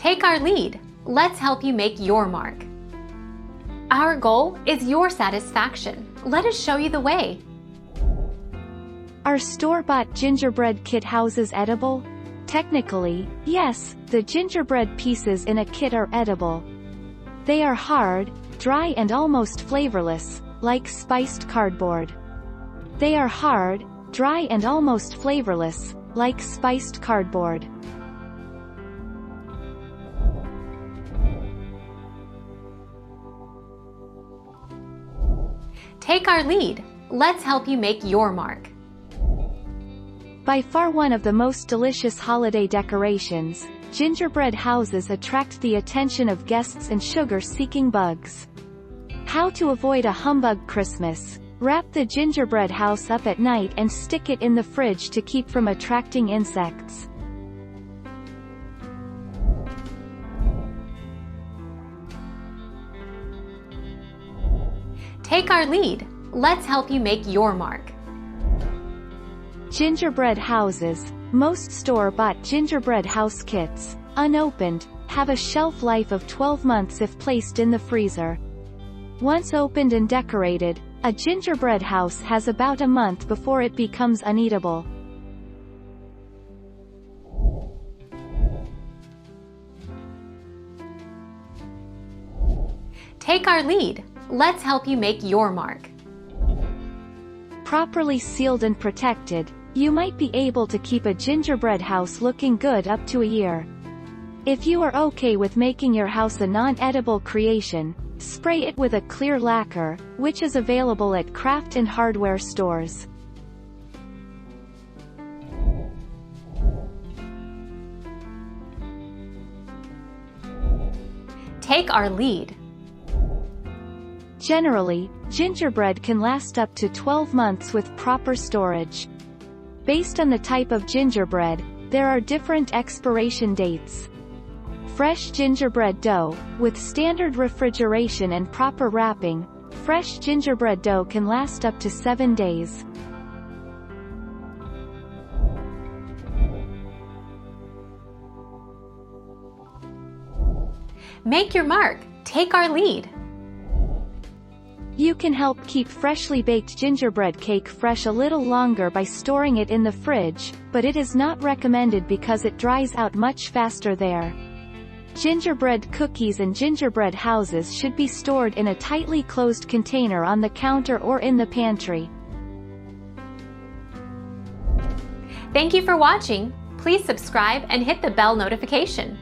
Take our lead. Let's help you make your mark. Our goal is your satisfaction. Let us show you the way. Are store-bought gingerbread kit houses edible? Technically, yes, the gingerbread pieces in a kit are edible. They are hard, dry and almost flavorless, like spiced cardboard. They are hard, dry and almost flavorless, like spiced cardboard. Take our lead. Let's help you make your mark. By far one of the most delicious holiday decorations, gingerbread houses attract the attention of guests and sugar-seeking bugs. How to avoid a humbug Christmas? Wrap the gingerbread house up at night and stick it in the fridge to keep from attracting insects. Take our lead. Let's help you make your mark. Gingerbread houses. Most store-bought gingerbread house kits, unopened, have a shelf life of 12 months if placed in the freezer. Once opened and decorated, a gingerbread house has about a month before it becomes uneatable. Take our lead. Let's help you make your mark. Properly sealed and protected, you might be able to keep a gingerbread house looking good up to a year. If you are okay with making your house a non-edible creation, spray it with a clear lacquer, which is available at craft and hardware stores. Take our lead. Generally, gingerbread can last up to 12 months with proper storage. Based on the type of gingerbread, there are different expiration dates. Fresh gingerbread dough, with standard refrigeration and proper wrapping, fresh gingerbread dough can last up to 7 days. Make your mark. Take our lead. You can help keep freshly baked gingerbread cake fresh a little longer by storing it in the fridge, but it is not recommended because it dries out much faster there. Gingerbread cookies and gingerbread houses should be stored in a tightly closed container on the counter or in the pantry. Thank you for watching. Please subscribe and hit the bell notification.